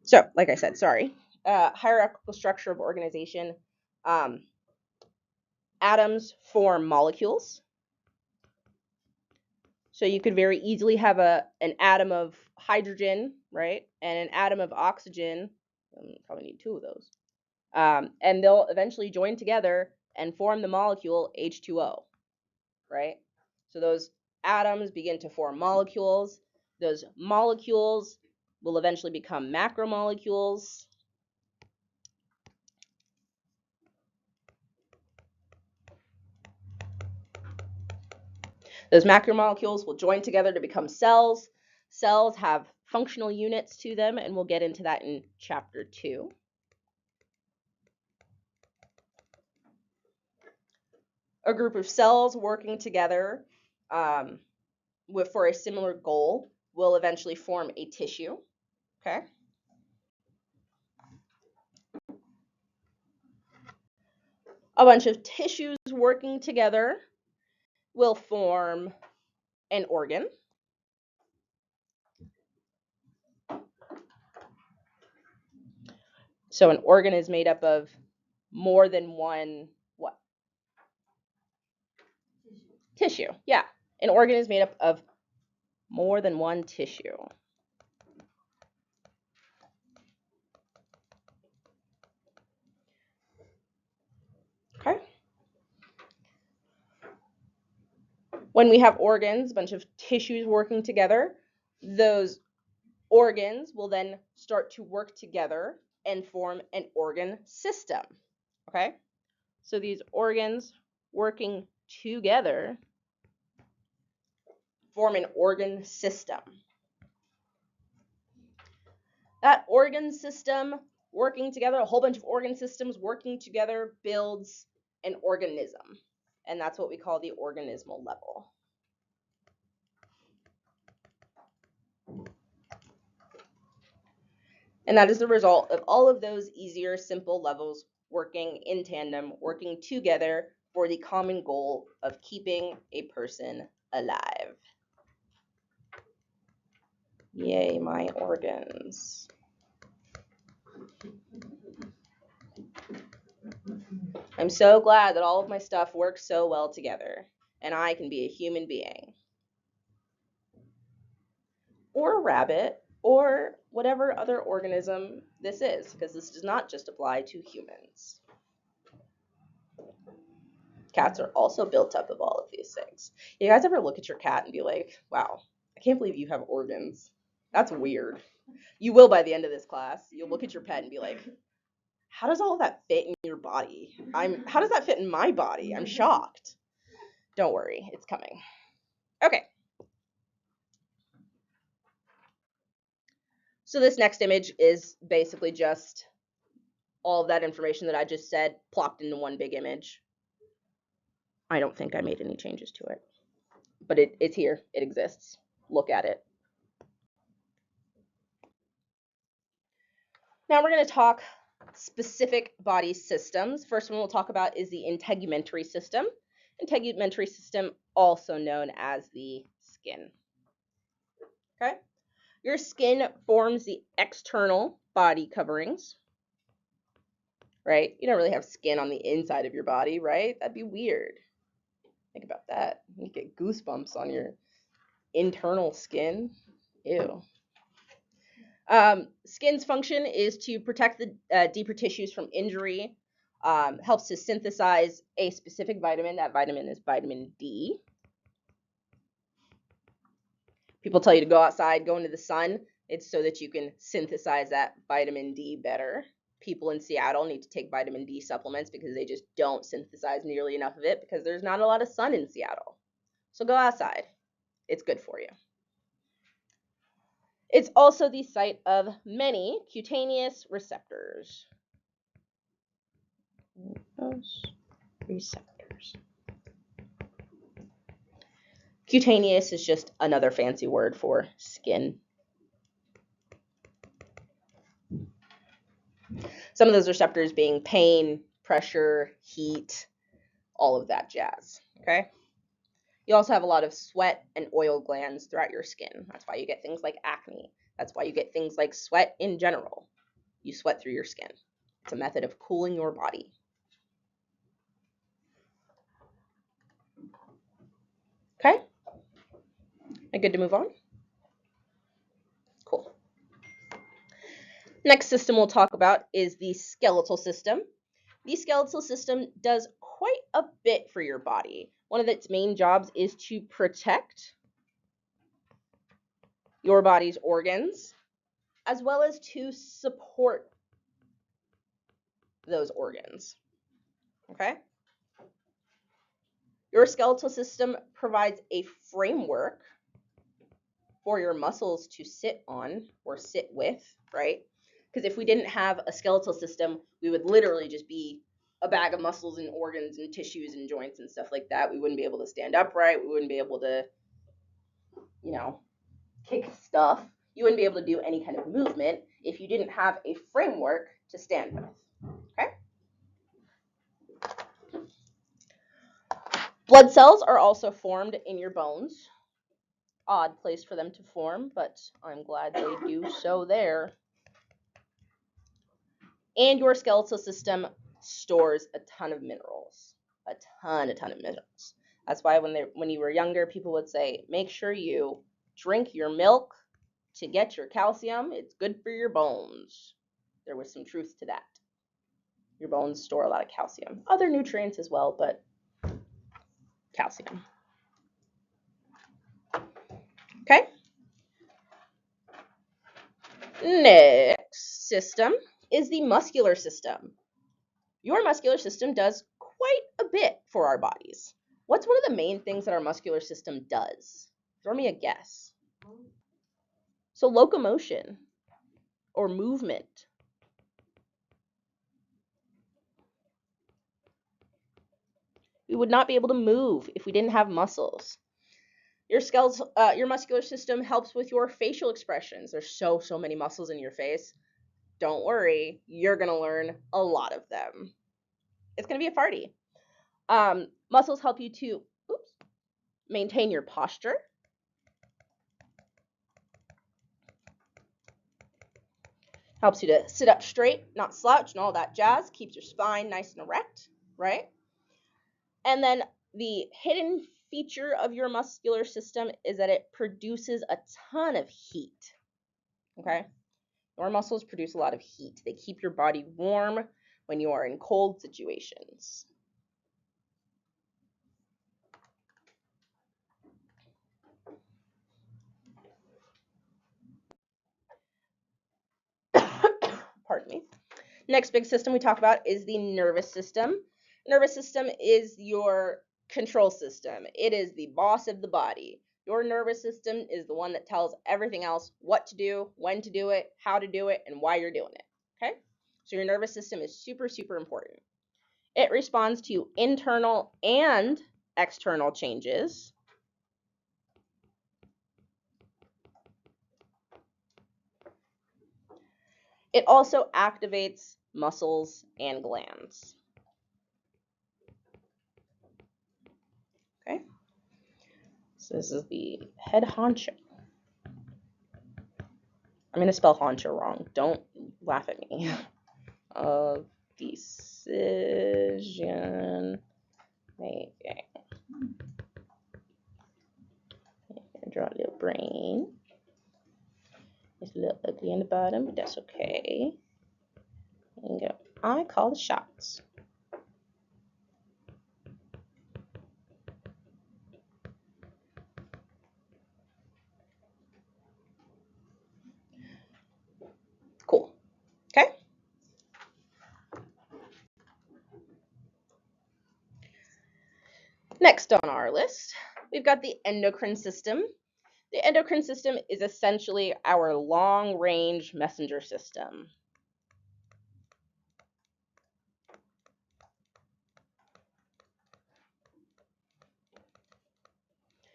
So, like I said, sorry, hierarchical structure of organization. Um, atoms form molecules. So you could very easily have an atom of hydrogen, right, and an atom of oxygen. Probably need two of those. And they'll eventually join together and form the molecule H2O, right? So those atoms begin to form molecules. Those molecules will eventually become macromolecules. Those macromolecules will join together to become cells. Cells have functional units to them, and we'll get into that in chapter 2. A group of cells working together for a similar goal will eventually form a tissue. Okay. A bunch of tissues working together will form an organ. So an organ is made up of more than one what? Tissue. Yeah. An organ is made up of more than one tissue. Okay. When we have organs, a bunch of tissues working together, those organs will then start to work together and form an organ system. Okay? So these organs working together form an organ system. That organ system working together, a whole bunch of organ systems working together, builds an organism. And that's what we call the organismal level. And that is the result of all of those easier, simple levels working in tandem, working together for the common goal of keeping a person alive. Yay, my organs. I'm so glad that all of my stuff works so well together, and I can be a human being. Or a rabbit, or whatever other organism this is, because this does not just apply to humans. Cats are also built up of all of these things. You guys ever look at your cat and be like, wow, I can't believe you have organs. That's weird. You will by the end of this class. You'll look at your pet and be like, how does all of that fit in your body? How does that fit in my body? I'm shocked. Don't worry, it's coming. Okay. So this next image is basically just all of that information that I just said plopped into one big image. I don't think I made any changes to it, but it's here. It exists. Look at it. Now we're going to talk specific body systems. First one we'll talk about is the integumentary system. Integumentary system, also known as the skin. Okay? Your skin forms the external body coverings, right? You don't really have skin on the inside of your body, right? That'd be weird. Think about that. You get goosebumps on your internal skin. Ew. Skin's function is to protect the deeper tissues from injury, helps to synthesize a specific vitamin. That vitamin is vitamin D. People tell you to go outside, go into the sun. It's so that you can synthesize that vitamin D better. People in Seattle need to take vitamin D supplements because they just don't synthesize nearly enough of it because there's not a lot of sun in Seattle. So go outside. It's good for you. It's also the site of many cutaneous receptors. Receptors. Cutaneous is just another fancy word for skin. Some of those receptors being pain, pressure, heat, all of that jazz, okay? You also have a lot of sweat and oil glands throughout your skin. That's why you get things like acne. That's why you get things like sweat in general. you sweat through your skin. It's a method of cooling your body. Okay? Am I good to move on? Cool. Next system we'll talk about is the skeletal system. The skeletal system does quite a bit for your body. One of its main jobs is to protect your body's organs, as well as to support those organs. Okay? Your skeletal system provides a framework for your muscles to sit on or sit with, right? Because if we didn't have a skeletal system, we would literally just be a bag of muscles and organs and tissues and joints and stuff like that. We wouldn't be able to stand upright. We wouldn't be able to, kick stuff. You wouldn't be able to do any kind of movement if you didn't have a framework to stand with. Okay? Blood cells are also formed in your bones. Odd place for them to form, but I'm glad they do so there. And your skeletal system stores a ton of minerals. A ton of minerals. That's why when you were younger, people would say, make sure you drink your milk to get your calcium. It's good for your bones. There was some truth to that. Your bones store a lot of calcium. Other nutrients as well, but calcium. Okay? Next system is the muscular system. Your muscular system does quite a bit for our bodies. What's one of the main things that our muscular system does? Throw me a guess. So locomotion or movement. We would not be able to move if we didn't have muscles. Your muscular system helps with your facial expressions. There's so many muscles in your face. Don't worry, you're gonna learn a lot of them. It's gonna be a party. Muscles help you to maintain your posture. Helps you to sit up straight, not slouch, and all that jazz. Keeps your spine nice and erect, right? And then the hidden feature of your muscular system is that it produces a ton of heat. Okay? Your muscles produce a lot of heat. They keep your body warm when you are in cold situations. Pardon me. Next big system we talk about is the nervous system. Nervous system is your control system. It is the boss of the body. Your nervous system is the one that tells everything else what to do, when to do it, how to do it, and why you're doing it. Okay? So your nervous system is super important. It responds to internal and external changes. It also activates muscles and glands. Okay? So this is the head honcho. I'm going to spell honcho wrong. Don't laugh at me. Of decision making. Draw a little brain. It's a little ugly on the bottom, but that's okay. There you go. I call the shots. Cool. Okay? Next on our list, we've got the endocrine system. The endocrine system is essentially our long-range messenger system.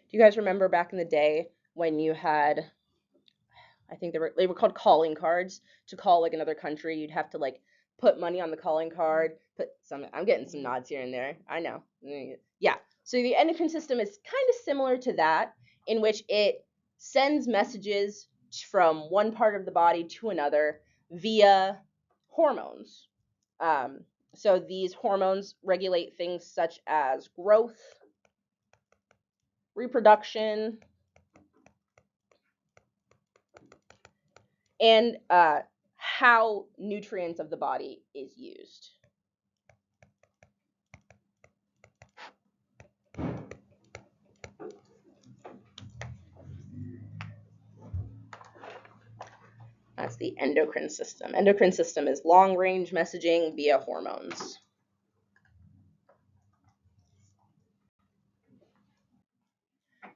Do you guys remember back in the day when you had, I think they were called calling cards to call like another country? You'd have to like put money on the calling card, I'm getting some nods here and there. I know. Yeah. So the endocrine system is kind of similar to that, in which it sends messages from one part of the body to another via hormones. So these hormones regulate things such as growth, reproduction, and how nutrients of the body is used. That's the endocrine system. Endocrine system is long-range messaging via hormones.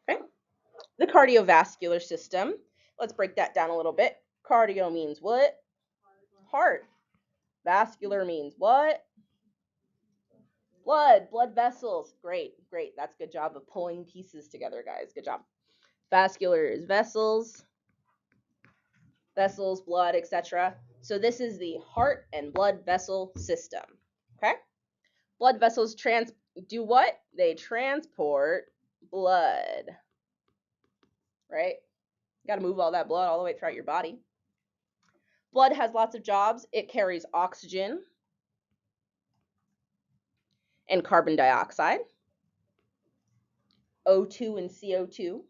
Okay. The cardiovascular system. Let's break that down a little bit. Cardio means what? Heart. Vascular means what? Blood vessels. Great. That's a good job of pulling pieces together, guys. Good job. Vascular is vessels, blood, etc. So this is the heart and blood vessel system. Okay? Blood vessels do what? They transport blood. Right? You got to move all that blood all the way throughout your body. Blood has lots of jobs. It carries oxygen and carbon dioxide, O2 and CO2.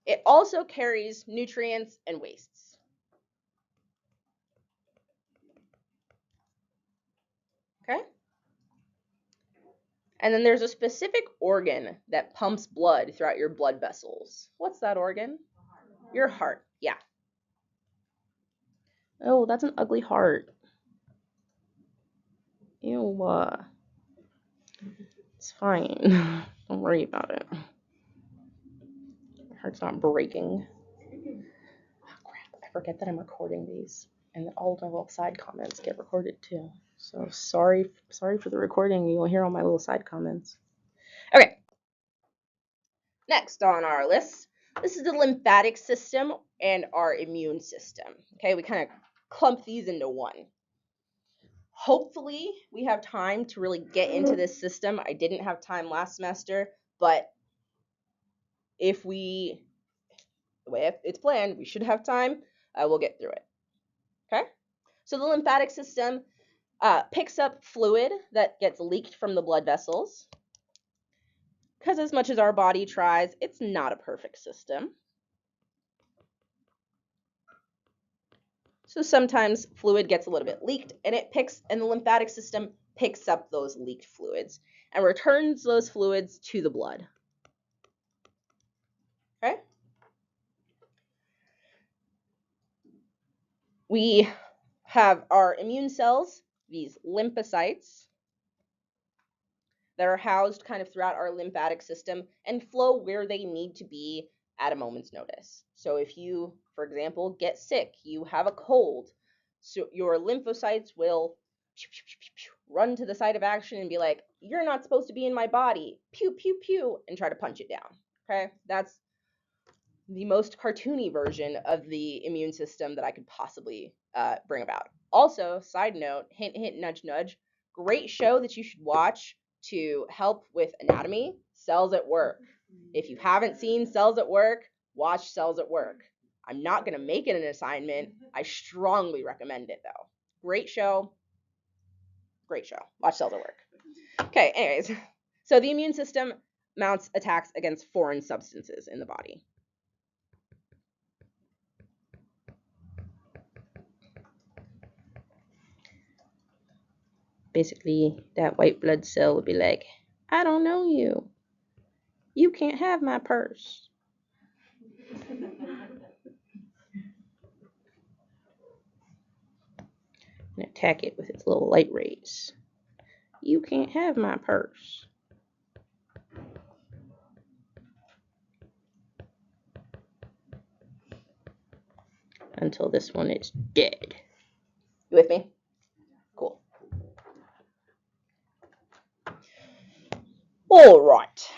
It also carries nutrients and wastes. Okay? And then there's a specific organ that pumps blood throughout your blood vessels. What's that organ? Your heart. Yeah. Oh, that's an ugly heart. Ew. It's fine. Don't worry about it. My heart's not breaking. Oh, crap. I forget that I'm recording these. And that all of my little side comments get recorded too. So sorry for the recording. You'll hear all my little side comments. Okay. Next on our list, this is the lymphatic system and our immune system. Okay, we kind of clump these into one. Hopefully, we have time to really get into this system. I didn't have time last semester, but if the way it's planned, we should have time. We'll get through it. Okay, so the lymphatic system picks up fluid that gets leaked from the blood vessels. Because as much as our body tries, it's not a perfect system. So sometimes fluid gets a little bit leaked and the lymphatic system picks up those leaked fluids and returns those fluids to the blood. Okay? We have our immune cells, these lymphocytes, that are housed kind of throughout our lymphatic system and flow where they need to be at a moment's notice. So if you, for example, get sick, you have a cold, so your lymphocytes will run to the site of action and be like, you're not supposed to be in my body, pew, pew, pew, and try to punch it down. Okay, that's the most cartoony version of the immune system that I could possibly bring about. Also, side note, hint, hint, nudge, nudge, great show that you should watch to help with anatomy, Cells at Work. If you haven't seen Cells at Work, watch Cells at Work. I'm not going to make it an assignment. I strongly recommend it, though. Great show. Watch Cells at Work. Okay, anyways. So the immune system mounts attacks against foreign substances in the body. Basically, that white blood cell would be like, I don't know you. You can't have my purse. And attack it with its little light rays. You can't have my purse. Until this one is dead. You with me? Cool. All right.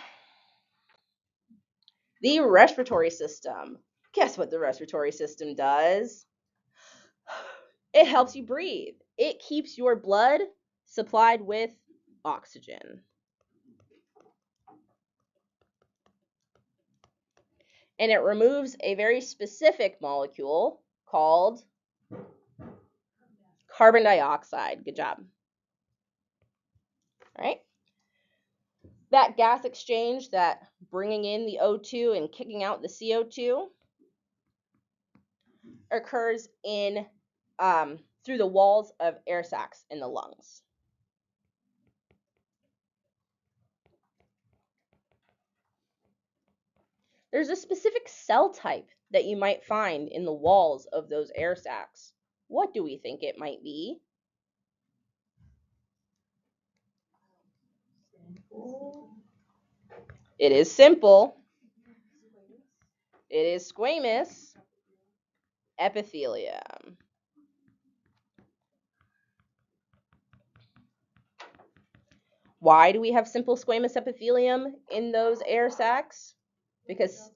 The respiratory system. Guess what the respiratory system does? It helps you breathe. It keeps your blood supplied with oxygen. And it removes a very specific molecule called Carbon dioxide. Good job. All right. That gas exchange, that bringing in the O2 and kicking out the CO2, occurs in through the walls of air sacs in the lungs. There's a specific cell type that you might find in the walls of those air sacs. What do we think it might be? It is simple. It is squamous epithelium. Why do we have simple squamous epithelium in those air sacs? Because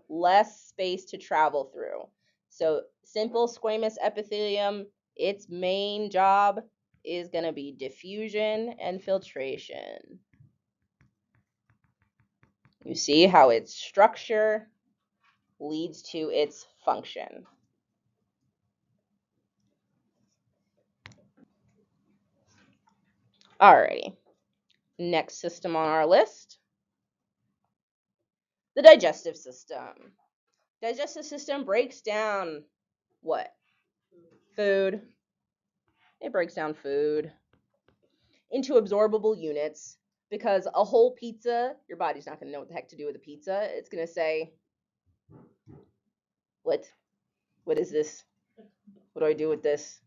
less space to travel through. So simple squamous epithelium, its main job is going to be diffusion and filtration. You see how its structure leads to its function. Alrighty, next system on our list, the digestive system. Digestive system breaks down what? Food. It breaks down food into absorbable units, because a whole pizza, your body's not going to know what the heck to do with a pizza. It's going to say, what is this? What do I do with this?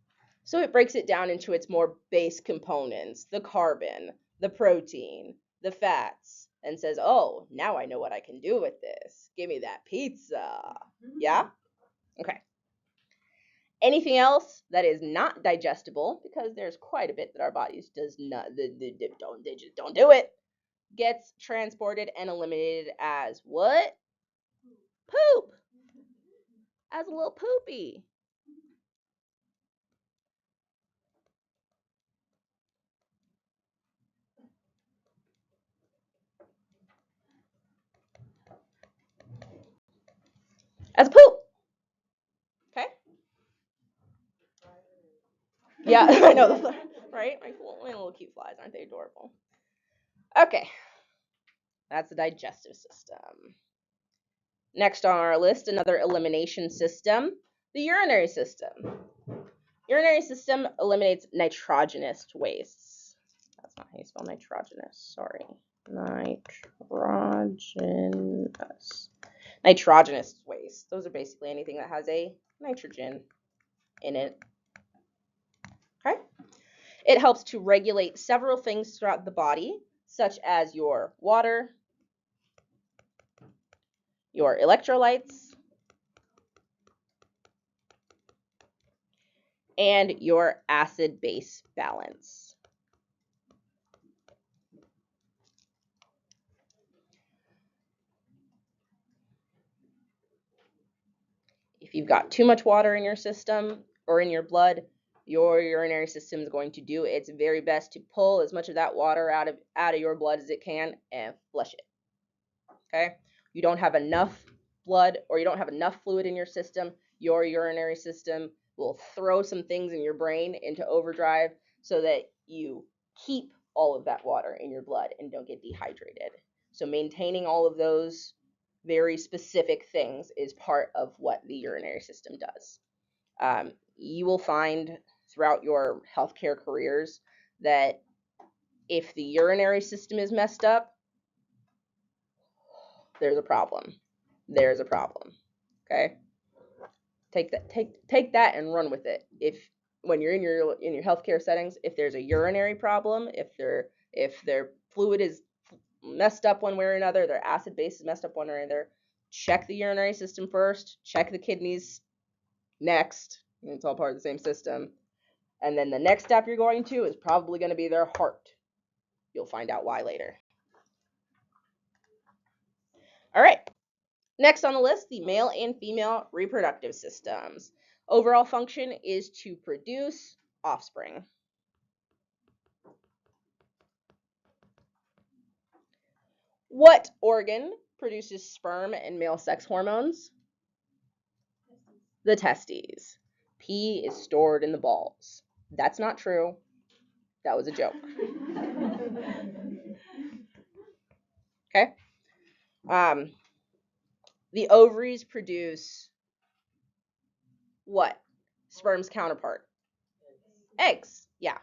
So it breaks it down into its more base components, the carbon, the protein, the fats, and says, oh, now I know what I can do with this. Give me that pizza. Yeah? Okay. Anything else that is not digestible, because there's quite a bit that our bodies just don't do it, gets transported and eliminated as what? Poop. As a little poopy. As poop. Okay? Yeah, I know. Right? My little cute flies, aren't they adorable? Okay. That's the digestive system. Next on our list, another elimination system, the urinary system. Urinary system eliminates nitrogenous wastes. That's not how you spell nitrogenous, sorry. Nitrogenous waste. Those are basically anything that has a nitrogen in it. Okay? It helps to regulate several things throughout the body, such as your water, your electrolytes, and your acid-base balance. If you've got too much water in your system or in your blood, your urinary system is going to do its very best to pull as much of that water out of your blood as it can and flush it. Okay? You don't have enough blood or you don't have enough fluid in your system, your urinary system will throw some things in your brain into overdrive so that you keep all of that water in your blood and don't get dehydrated. So maintaining all of those very specific things is part of what the urinary system does. You will find throughout your healthcare careers that if the urinary system is messed up, there's a problem. There's a problem. Okay? Take that and run with it. If when you're in your healthcare settings, if there's a urinary problem, if their fluid is messed up one way or another, their acid base is messed up one way or another, check the urinary system first, check the kidneys next. It's all part of the same system. And then the next step you're going to is probably going to be their heart. You'll find out why later. All right. Next on the list, the male and female reproductive systems. Overall function is to produce offspring. What organ produces sperm and male sex hormones? The testes. Pee is stored in the balls. That's not true. That was a joke. Okay. The ovaries produce what? Sperm's counterpart. Eggs. Yeah.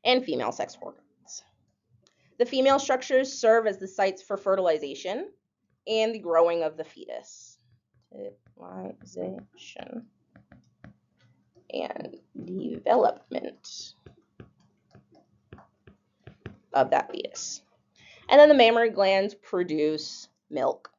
And female sex organs. The female structures serve as the sites for fertilization and the growing of the fetus. Fertilization and development of that fetus. And then the mammary glands produce milk.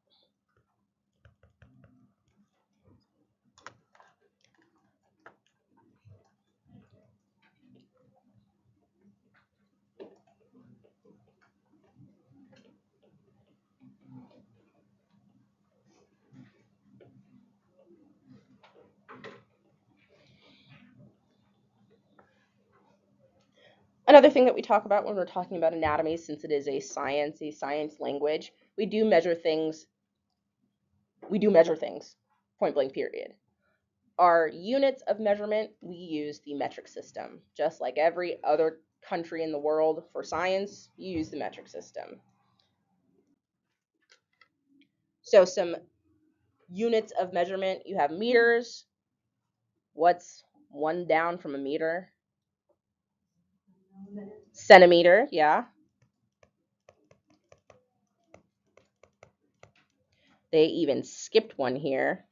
Another thing that we talk about when we're talking about anatomy, since it is a science language, we do measure things, point blank period. Our units of measurement, we use the metric system. Just like every other country in the world for science, you use the metric system. So some units of measurement, you have meters. What's one down from a meter? Centimeter, yeah. They even skipped one here.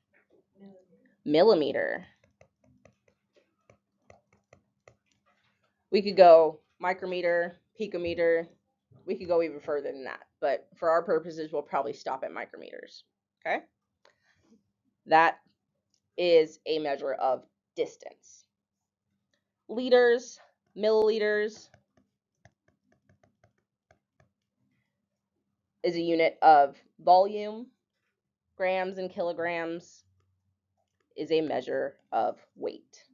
Millimeter. We could go micrometer, picometer. We could go even further than that. But for our purposes, we'll probably stop at micrometers. Okay? That is a measure of distance. Liters, milliliters is a unit of volume. Grams and kilograms is a measure of weight.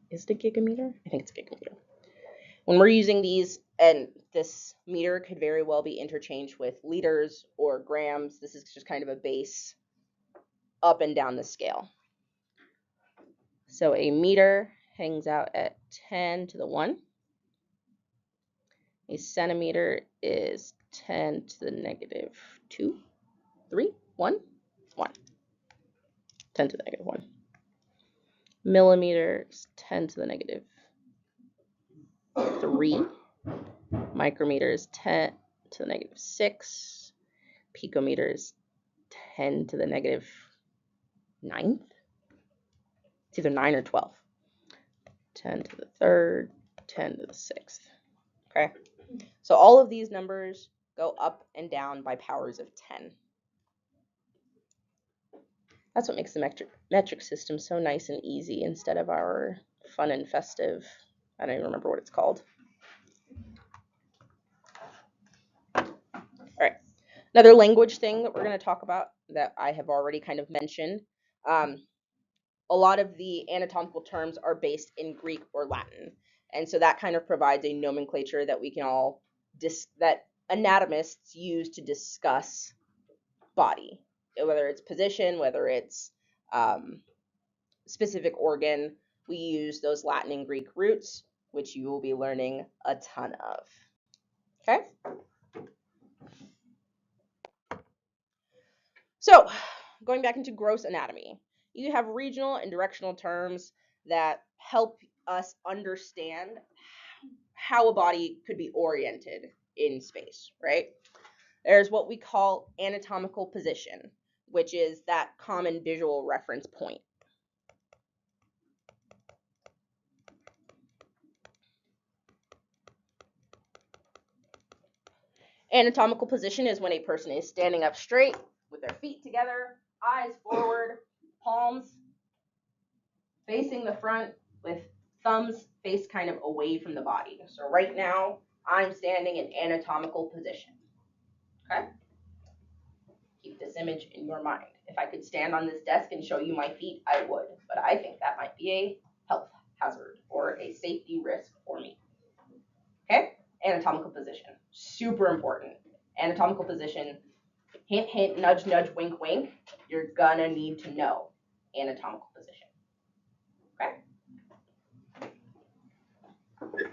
Is it a gigameter? I think it's a gigameter. When we're using these, and this meter could very well be interchanged with liters or grams. This is just kind of a base up and down the scale. So a meter hangs out at 10 to the 1. A centimeter is 10 to the negative 2, 3, 1, 1. 10 to the negative 1. Millimeter is 10 to the negative 3. Micrometer is 10 to the negative 6. Picometer is 10 to the negative 9th. It's either 9 or 12. 10 to the 3rd, 10 to the 6th. Okay? So all of these numbers go up and down by powers of 10. That's what makes the metric system so nice and easy instead of our fun and festive, I don't even remember what it's called. All right. Another language thing that we're going to talk about that I have already kind of mentioned. A lot of the anatomical terms are based in Greek or Latin. And so that kind of provides a nomenclature that we can all, that anatomists use to discuss body, whether it's position, whether it's specific organ. We use those Latin and Greek roots, which you will be learning a ton of. Okay? So, going back into gross anatomy, you have regional and directional terms that help us understand how a body could be oriented in space, right? There's what we call anatomical position, which is that common visual reference point. Anatomical position is when a person is standing up straight with their feet together, eyes forward, palms facing the front with thumbs face kind of away from the body. So right now, I'm standing in anatomical position. Okay? Keep this image in your mind. If I could stand on this desk and show you my feet, I would, but I think that might be a health hazard or a safety risk for me. Okay? Anatomical position. Super important. Anatomical position. Hint, hint, nudge, nudge, wink, wink. You're gonna need to know anatomical position. Okay? Okay.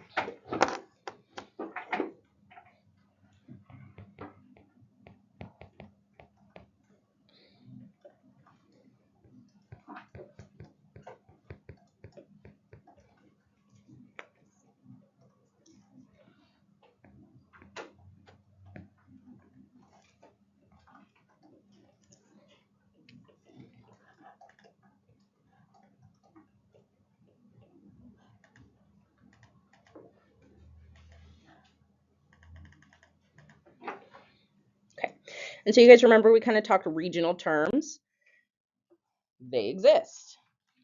And so you guys remember we kind of talked regional terms. They exist.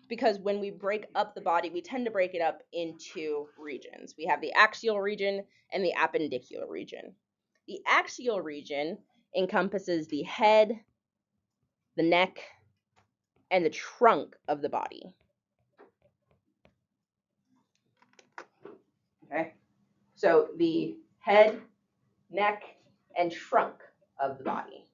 Because when we break up the body, we tend to break it up into regions. We have the axial region and the appendicular region. The axial region encompasses the head, the neck, and the trunk of the body. Okay? So the head, neck, and trunk of the body.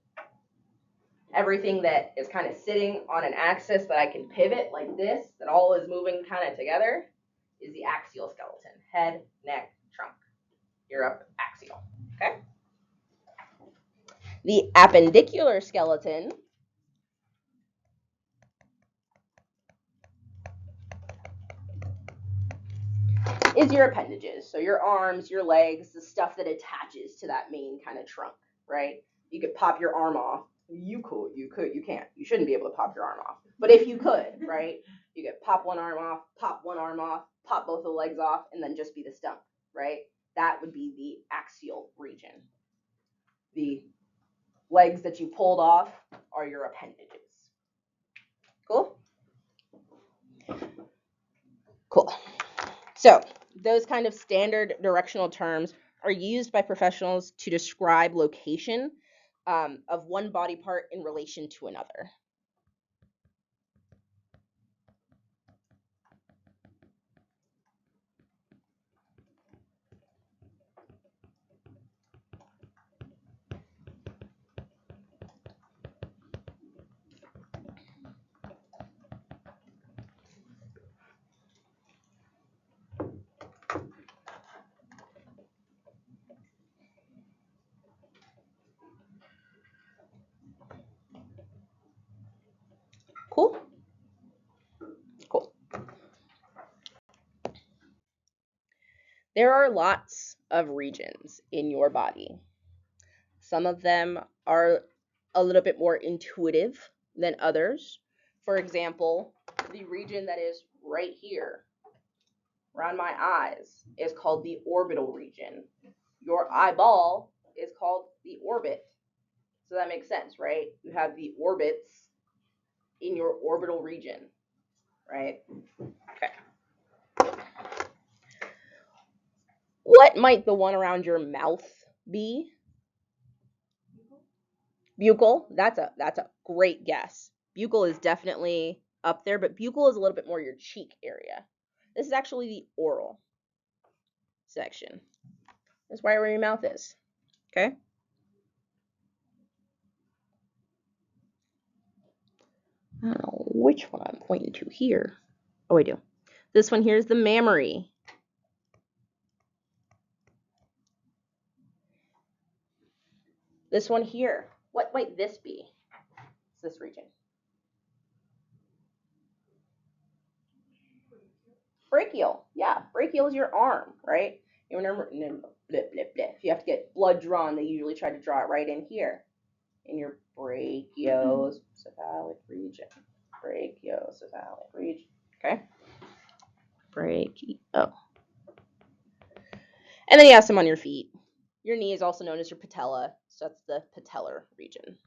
Everything that is kind of sitting on an axis that I can pivot like this, that all is moving kind of together, is the axial skeleton. Head, neck, trunk. You're up axial. Okay? The appendicular skeleton is your appendages. So your arms, your legs, the stuff that attaches to that main kind of trunk, right? You could pop your arm off. You can't. You shouldn't be able to pop your arm off. But if you could, right? You could pop one arm off, pop both the legs off, and then just be the stump, right? That would be the axial region. The legs that you pulled off are your appendages. Cool? Cool. So those kind of standard directional terms are used by professionals to describe location of one body part in relation to another. Cool? Cool. There are lots of regions in your body. Some of them are a little bit more intuitive than others. For example, the region that is right here around my eyes is called the orbital region. Your eyeball is called the orbit. So that makes sense, right? You have the orbits in your orbital region, right? Okay. What might the one around your mouth be? Buccal. That's a great guess. Buccal is definitely up there, but buccal is a little bit more your cheek area. This is actually the oral section. That's right where your mouth is. Okay? I don't know which one I'm pointing to here. Oh, I do. This one here is the mammary. This one here. What might this be? It's this region. Brachial. Yeah, brachial is your arm, right? You remember, if you have to get blood drawn, they usually try to draw it right in here, in your brachiocephalic region. Brachiocephalic region. Okay? Brachio. And then you have some on your feet. Your knee is also known as your patella, so that's the patellar region.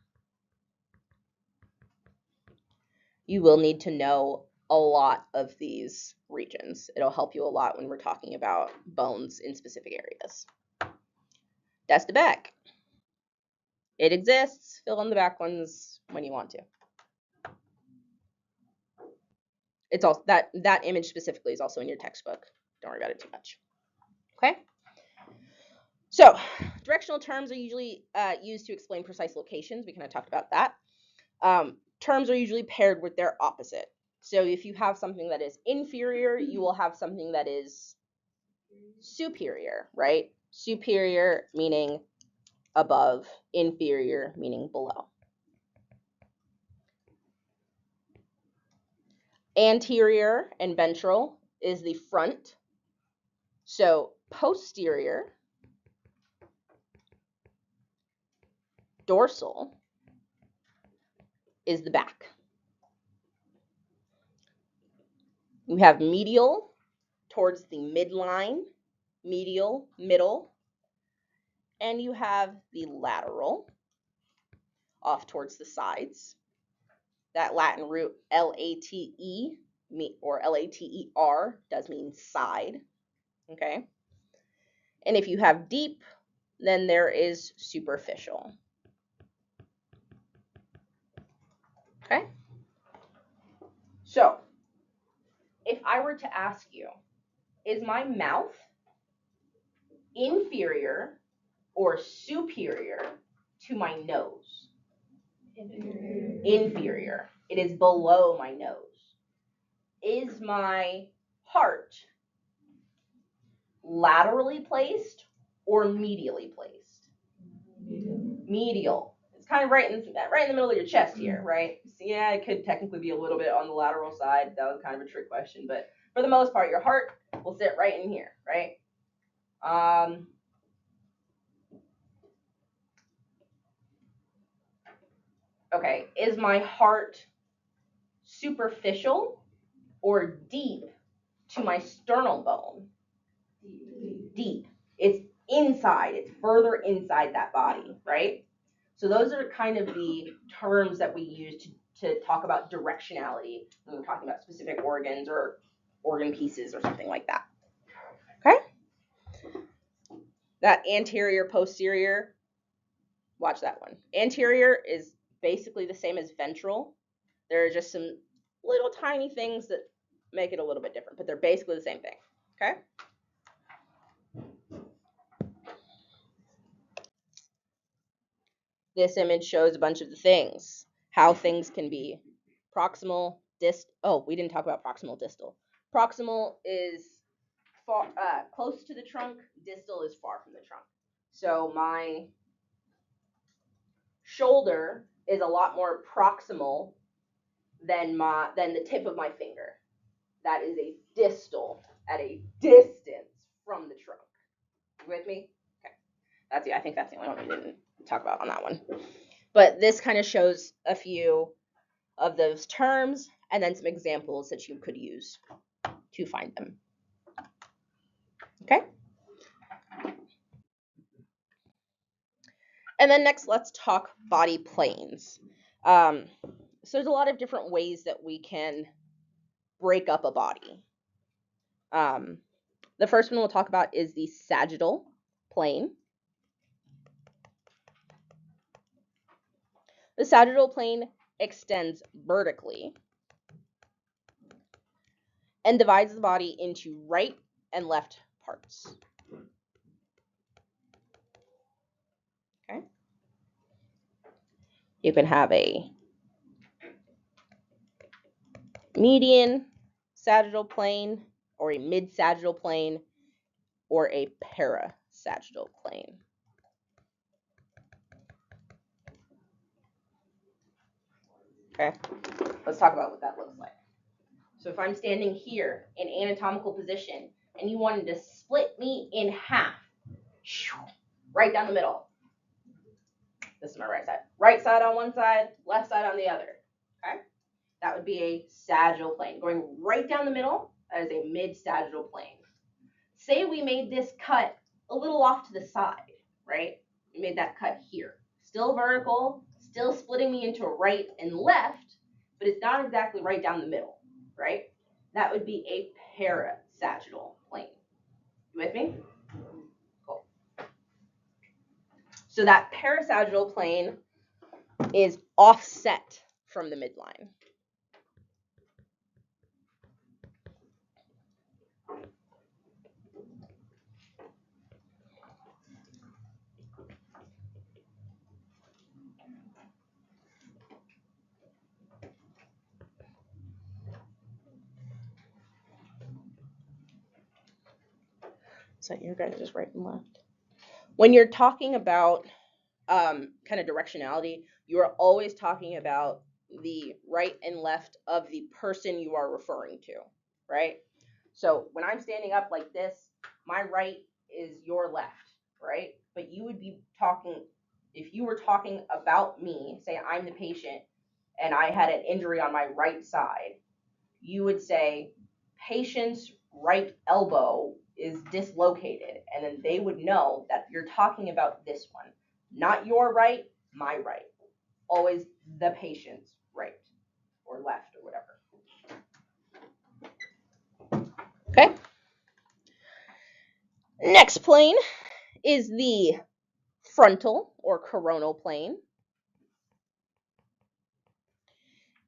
You will need to know a lot of these regions. It'll help you a lot when we're talking about bones in specific areas. That's the back. It exists. Fill in the back ones when you want to. It's also that image specifically is also in your textbook. Don't worry about it too much. Okay. So, directional terms are usually used to explain precise locations. We kind of talked about that. Terms are usually paired with their opposite. So, if you have something that is inferior, you will have something that is superior, right? Superior meaning above, inferior meaning below. Anterior and ventral is the front. So posterior, dorsal is the back. You have medial towards the midline, medial, middle, and you have the lateral off towards the sides. That Latin root L-A-T-E or L-A-T-E-R does mean side, okay? And if you have deep, then there is superficial. Okay? So, if I were to ask you, is my mouth inferior or superior to my nose? Inferior. It is below my nose. Is my heart laterally placed or medially placed? Medial. It's kind of right in the middle of your chest here, right? So yeah, it could technically be a little bit on the lateral side. That was kind of a trick question, but for the most part, your heart will sit right in here, right? Okay, is my heart superficial or deep to my sternal bone? Deep. It's inside. It's further inside that body, right? So those are kind of the terms that we use to talk about directionality when we're talking about specific organs or organ pieces or something like that. Okay? That anterior, posterior, watch that one. Anterior is basically the same as ventral. There are just some little tiny things that make it a little bit different, but they're basically the same thing. Okay? This image shows a bunch of the things, how things can be proximal, distal. Oh, we didn't talk about proximal, distal. Proximal is far, close to the trunk. Distal is far from the trunk. So my shoulder is a lot more proximal than the tip of my finger. That is a distal at a distance from the trunk. You with me? Okay. I think that's the only one we didn't talk about on that one. But this kind of shows a few of those terms and then some examples that you could use to find them. Okay? And then next, let's talk body planes. So there's a lot of different ways that we can break up a body. The first one we'll talk about is the sagittal plane. The sagittal plane extends vertically and divides the body into right and left parts. Okay? You can have a median sagittal plane or a mid-sagittal plane or a parasagittal plane. Okay, let's talk about what that looks like. So if I'm standing here in anatomical position and you wanted to split me in half, right down the middle. This is my right side. Right side on one side, left side on the other. Okay, that would be a sagittal plane. Going right down the middle, that is a mid-sagittal plane. Say we made this cut a little off to the side, right? We made that cut here. Still vertical, still splitting me into right and left, but it's not exactly right down the middle, right? That would be a parasagittal plane. You with me? Cool. So that parasagittal plane is offset from the midline. So your guys is right and left. When you're talking about kind of directionality, you are always talking about the right and left of the person you are referring to, right? So when I'm standing up like this, my right is your left, right? But you would be talking, if you were talking about me, say I'm the patient and I had an injury on my right side, you would say patient's right elbow is dislocated, and then they would know that you're talking about this one, not your right, my right. Always the patient's right or left or whatever. Okay. Next plane is the frontal or coronal plane.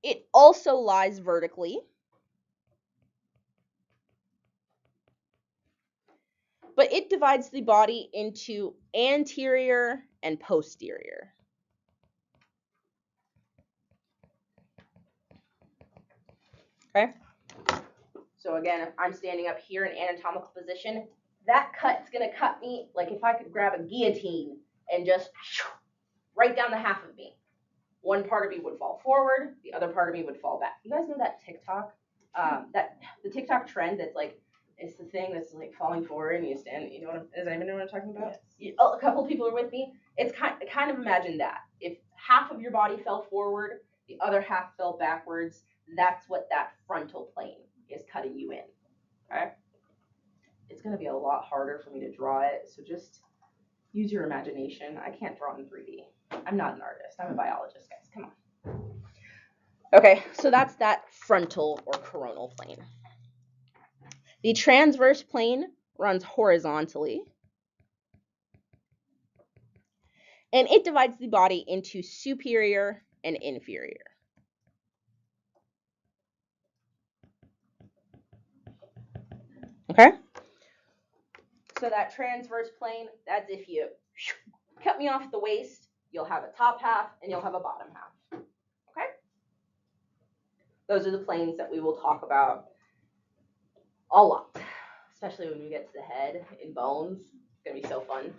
It also lies vertically, but it divides the body into anterior and posterior. Okay. So again, if I'm standing up here in anatomical position, that cut's gonna cut me like if I could grab a guillotine and just right down the half of me. One part of me would fall forward, the other part of me would fall back. You guys know that TikTok? That the TikTok trend that's like it's the thing that's like falling forward and you stand. You know what? Does anybody know what I'm talking about? Yes. A couple people are with me. It's kind of imagine that if half of your body fell forward, the other half fell backwards. That's what that frontal plane is cutting you in. Okay. It's going to be a lot harder for me to draw it, so just use your imagination. I can't draw in 3D. I'm not an artist. I'm a biologist, guys. Come on. Okay, so that's that frontal or coronal plane. The transverse plane runs horizontally, and it divides the body into superior and inferior. Okay? So that transverse plane, that's if you cut me off the waist, you'll have a top half and you'll have a bottom half. Okay? Those are the planes that we will talk about a lot, especially when we get to the head in bones. It's going to be so fun.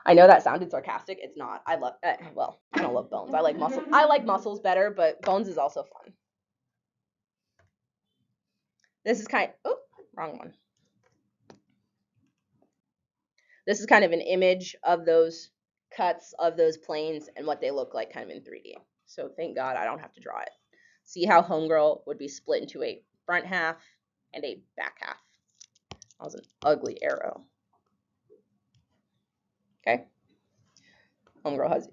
I know that sounded sarcastic. It's not. I love, well, I don't love bones. I like muscle. I like muscles better, but bones is also fun. This is wrong one. This is kind of an image of those cuts of those planes and what they look like kind of in 3D. So thank God I don't have to draw it. See how homegirl would be split into a front half and a back half. That was an ugly arrow. Okay. Homegirl has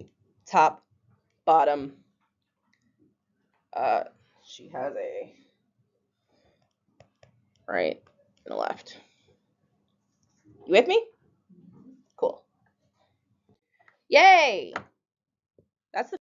top, bottom. She has a right and a left. You with me? Cool. Yay! That's the